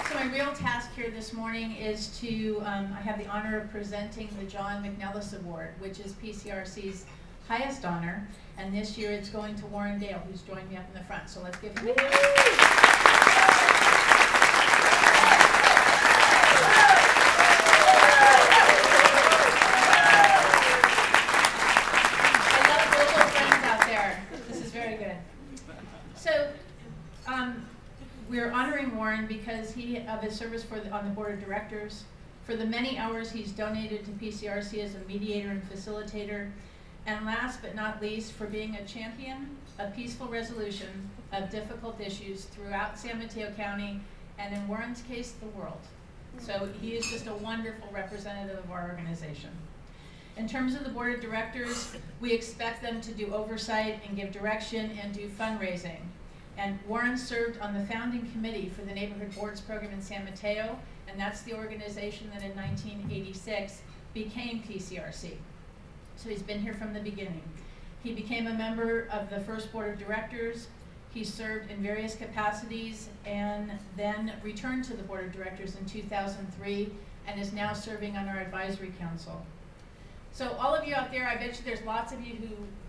So my real task here this morning is to, I have the honor of presenting the John McNellis Award, which is PCRC's highest honor, and this year it's going to Warren Dale, who's joined me up in the front. So let's give him a hand. I love local friends out there. This is very good. So, we're honoring Warren because of his service on the board of directors, for the many hours he's donated to PCRC as a mediator and facilitator, and last but not least, for being a champion of peaceful resolution of difficult issues throughout San Mateo County, and in Warren's case, the world. So he is just a wonderful representative of our organization. In terms of the board of directors, we expect them to do oversight and give direction and do fundraising. And Warren served on the founding committee for the Neighborhood Boards Program in San Mateo, and that's the organization that in 1986 became PCRC. So he's been here from the beginning. He became a member of the first board of directors. He served in various capacities and then returned to the board of directors in 2003 and is now serving on our advisory council. So all of you out there, I bet you there's lots of you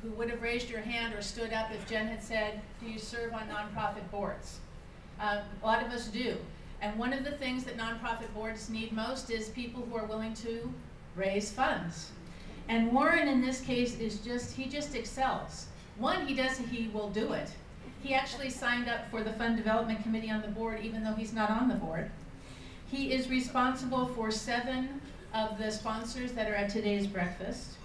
who would have raised your hand or stood up if Jen had said, do you serve on nonprofit boards? A lot of us do. And one of the things that nonprofit boards need most is people who are willing to raise funds. And Warren in this case is he just excels. One, he will do it. He actually signed up for the Fund Development Committee on the board even though he's not on the board. He is responsible for 7 of the sponsors that are at today's breakfast.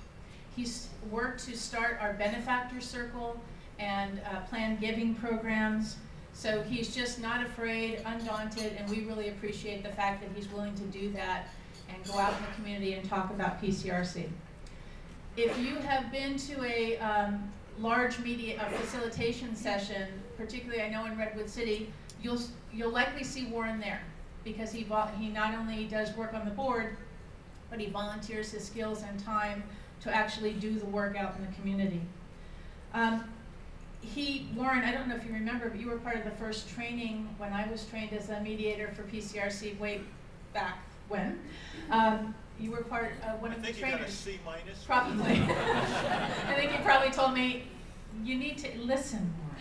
He's worked to start our benefactor circle and planned giving programs. So he's just not afraid, undaunted, and we really appreciate the fact that he's willing to do that and go out in the community and talk about PCRC. If you have been to a large media facilitation session, particularly I know in Redwood City, you'll likely see Warren there because he not only does work on the board, but he volunteers his skills and time to actually do the work out in the community. Warren, I don't know if you remember, but you were part of the first training when I was trained as a mediator for PCRC way back when. You were part of one of the trainers. I think you got a C-. Probably. I think you probably told me, you need to listen more.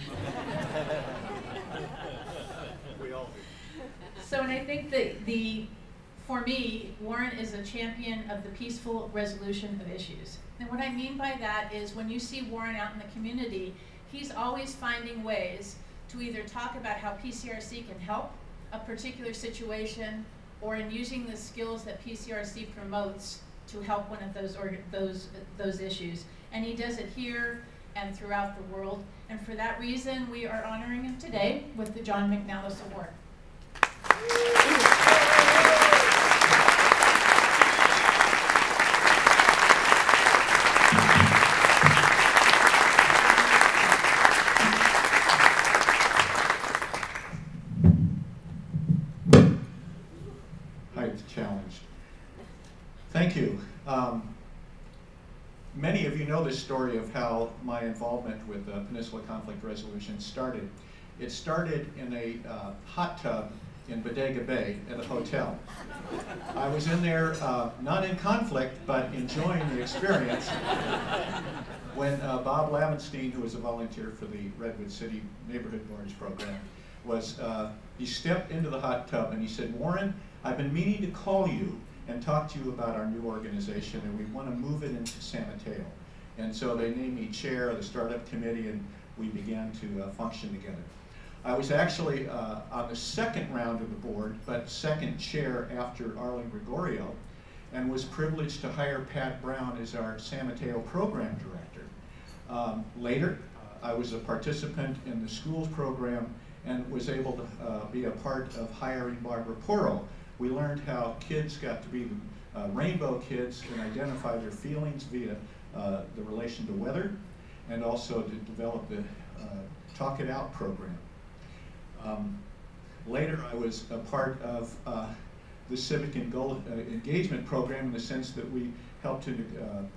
We all do. So, and I think that for me, Warren is a champion of the peaceful resolution of issues. And what I mean by that is when you see Warren out in the community, he's always finding ways to either talk about how PCRC can help a particular situation or in using the skills that PCRC promotes to help one of those issues. And he does it here and throughout the world. And for that reason, we are honoring him today with the John McNellis Award. Challenged. Thank you. Many of you know this story of how my involvement with Peninsula Conflict Resolution started. It started in a hot tub in Bodega Bay at a hotel. I was in there, not in conflict, but enjoying the experience when Bob Lavenstein, who was a volunteer for the Redwood City Neighborhood Boards Program, he stepped into the hot tub and he said, Warren, I've been meaning to call you and talk to you about our new organization, and we want to move it into San Mateo. And so they named me chair of the startup committee, and we began to function together. I was actually on the second round of the board, but second chair after Arlen Gregorio, and was privileged to hire Pat Brown as our San Mateo program director. Later, I was a participant in the schools program and was able to be a part of hiring Barbara Porro. We learned how kids got to be the rainbow kids and identify their feelings via the relation to weather, and also to develop the Talk It Out program. Later, I was a part of the civic and goal engagement program in the sense that we helped to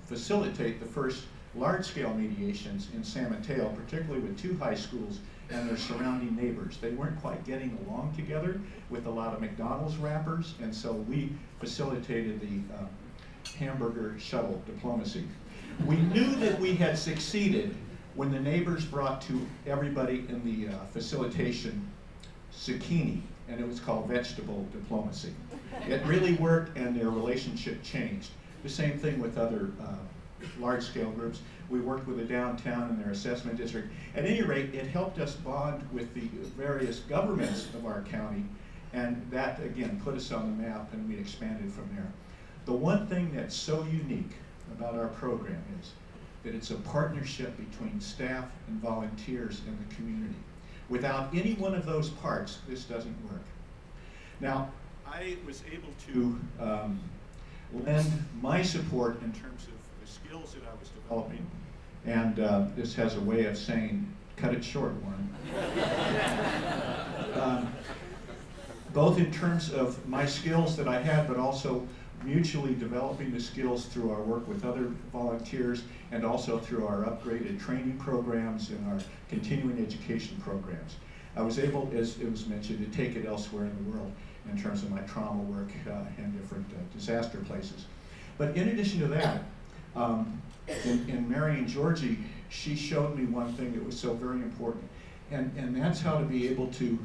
facilitate the first large-scale mediations in San Mateo, particularly with 2 high schools and their surrounding neighbors. They weren't quite getting along together with a lot of McDonald's wrappers, and so we facilitated the hamburger shuttle diplomacy. We knew that we had succeeded when the neighbors brought to everybody in the facilitation zucchini, and it was called vegetable diplomacy. It really worked, and their relationship changed. The same thing with other large-scale groups. We worked with the downtown and their assessment district. At any rate, it helped us bond with the various governments of our county, and that, again, put us on the map, and we expanded from there. The one thing that's so unique about our program is that it's a partnership between staff and volunteers in the community. Without any one of those parts, this doesn't work. Now, I was able to lend my support in terms of the skills that I was developing, and this has a way of saying, cut it short, Warren. Both in terms of my skills that I had, but also mutually developing the skills through our work with other volunteers, and also through our upgraded training programs and our continuing education programs. I was able, as it was mentioned, to take it elsewhere in the world in terms of my trauma work and different disaster places. But in addition to that, in marrying Georgie, she showed me one thing that was so very important, and that's how to be able to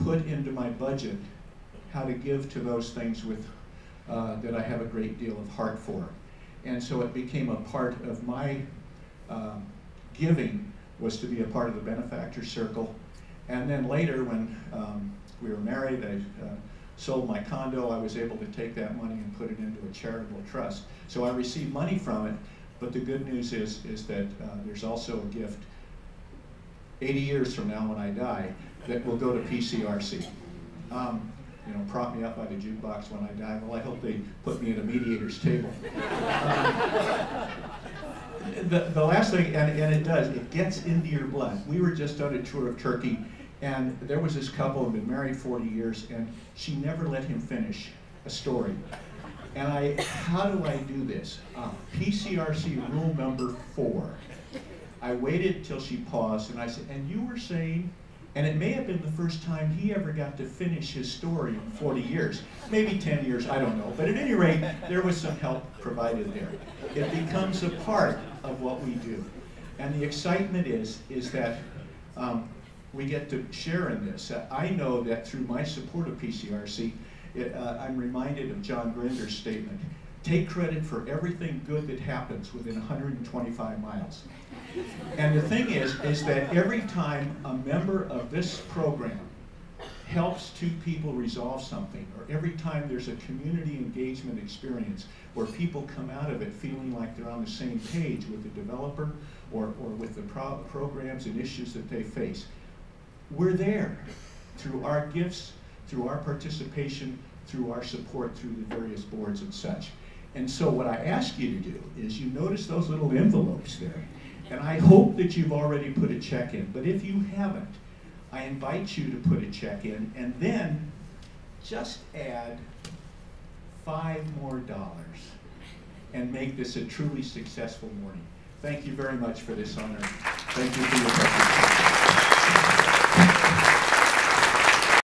put into my budget how to give to those things with that I have a great deal of heart for. And so it became a part of my giving was to be a part of the benefactor circle. And then later when we were married, I sold my condo. I was able to take that money and put it into a charitable trust. So I received money from it, but the good news is that there's also a gift 80 years from now when I die that will go to PCRC. You know, prop me up by the jukebox when I die. Well, I hope they put me at a mediator's table. The last thing, and it does, it gets into your blood. We were just on a tour of Turkey, and there was this couple who had been married 40 years, and she never let him finish a story. And how do I do this? PCRC rule number 4. I waited till she paused, and I said, and you were saying, and it may have been the first time he ever got to finish his story in 40 years. Maybe 10 years, I don't know. But at any rate, there was some help provided there. It becomes a part of what we do. And the excitement is that we get to share in this. I know that through my support of PCRC, I'm reminded of John Grinder's statement, take credit for everything good that happens within 125 miles. And the thing is that every time a member of this program helps two people resolve something, or every time there's a community engagement experience where people come out of it feeling like they're on the same page with the developer or with the programs and issues that they face, we're there through our gifts, through our participation, through our support through the various boards and such. And so what I ask you to do is you notice those little envelopes there. And I hope that you've already put a check in. But if you haven't, I invite you to put a check in and then just add $5 more and make this a truly successful morning. Thank you very much for this honor. Thank you for your participation.